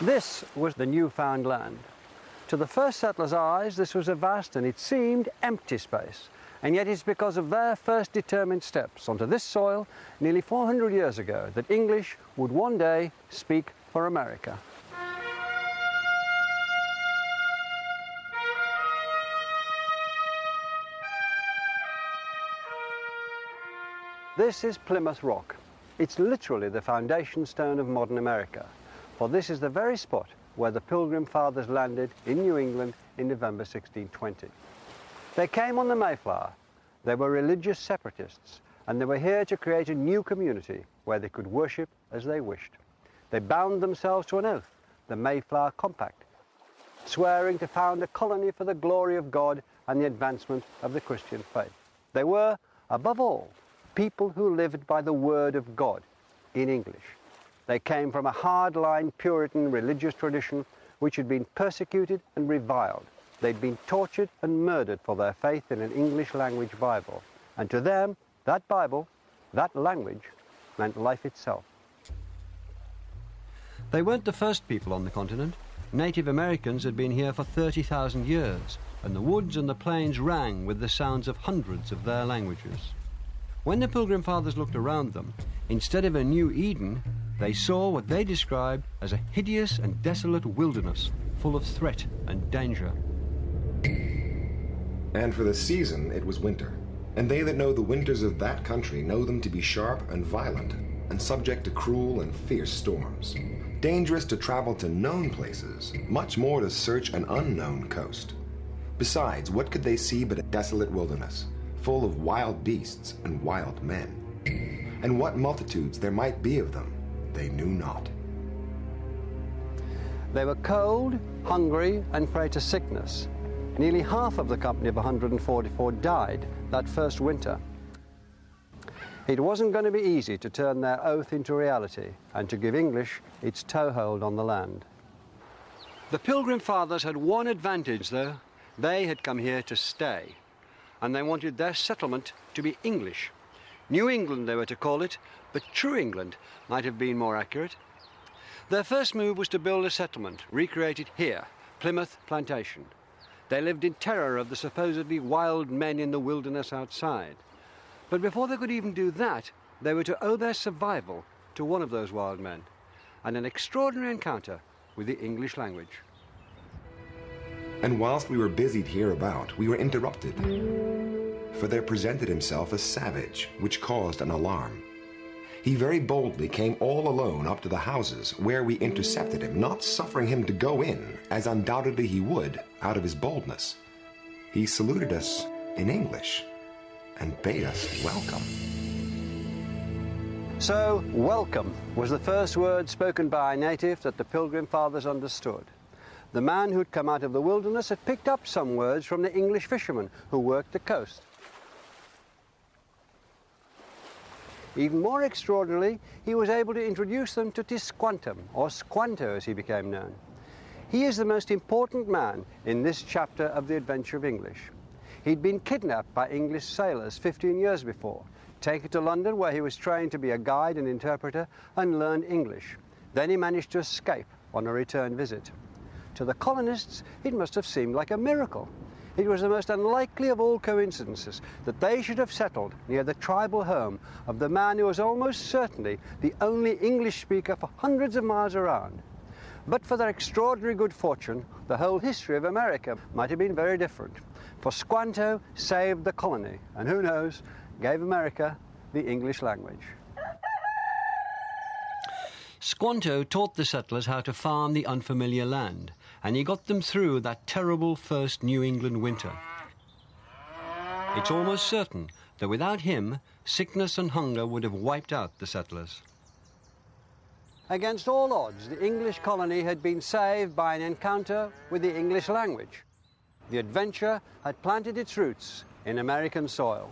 This was the newfound land. To the first settlers' eyes, this was a vast and it seemed empty space. And yet it's because of their first determined steps onto this soil nearly 400 years ago that English would one day speak for America. This is Plymouth Rock. It's literally the foundation stone of modern America, for this is the very spot where the Pilgrim Fathers landed in New England in November 1620. They came on the Mayflower. They were religious separatists, and they were here to create a new community where they could worship as they wished. They bound themselves to an oath, the Mayflower Compact, swearing to found a colony for the glory of God and the advancement of the Christian faith. They were, above all, people who lived by the word of God in English. They came from a hard-line Puritan religious tradition which had been persecuted and reviled. They'd been tortured and murdered for their faith in an English language Bible. And to them, that Bible, that language, meant life itself. They weren't the first people on the continent. Native Americans had been here for 30,000 years, and the woods and the plains rang with the sounds of hundreds of their languages. When the Pilgrim Fathers looked around them, instead of a new Eden, they saw what they described as a hideous and desolate wilderness, full of threat and danger. And for the season, it was winter. And they that know the winters of that country know them to be sharp and violent, and subject to cruel and fierce storms. Dangerous to travel to known places, much more to search an unknown coast. Besides, what could they see but a desolate wilderness, full of wild beasts and wild men? And what multitudes there might be of them, they knew not. They were cold, hungry, and prey to sickness. Nearly half of the company of 144 died that first winter. It wasn't going to be easy to turn their oath into reality and to give English its toehold on the land. The Pilgrim Fathers had one advantage, though. They had come here to stay, and they wanted their settlement to be English. New England, they were to call it, but true England might have been more accurate. Their first move was to build a settlement, recreated here, Plymouth Plantation. They lived in terror of the supposedly wild men in the wilderness outside. But before they could even do that, they were to owe their survival to one of those wild men, and an extraordinary encounter with the English language. And whilst we were busied hereabout, we were interrupted. For there presented himself a savage, which caused an alarm. He very boldly came all alone up to the houses, where we intercepted him, not suffering him to go in, as undoubtedly he would, out of his boldness. He saluted us in English, and bade us welcome. So, welcome was the first word spoken by a native that the Pilgrim Fathers understood. The man who'd come out of the wilderness had picked up some words from the English fishermen who worked the coast. Even more extraordinarily, he was able to introduce them to Tisquantum, or Squanto as he became known. He is the most important man in this chapter of the adventure of English. He'd been kidnapped by English sailors 15 years before, taken to London where he was trained to be a guide and interpreter and learned English. Then he managed to escape on a return visit. To the colonists, it must have seemed like a miracle. It was the most unlikely of all coincidences that they should have settled near the tribal home of the man who was almost certainly the only English speaker for hundreds of miles around. But for their extraordinary good fortune, the whole history of America might have been very different. For Squanto saved the colony, and who knows, gave America the English language. Squanto taught the settlers how to farm the unfamiliar land, and he got them through that terrible first New England winter. It's almost certain that without him, sickness and hunger would have wiped out the settlers. Against all odds, the English colony had been saved by an encounter with the English language. The adventure had planted its roots in American soil.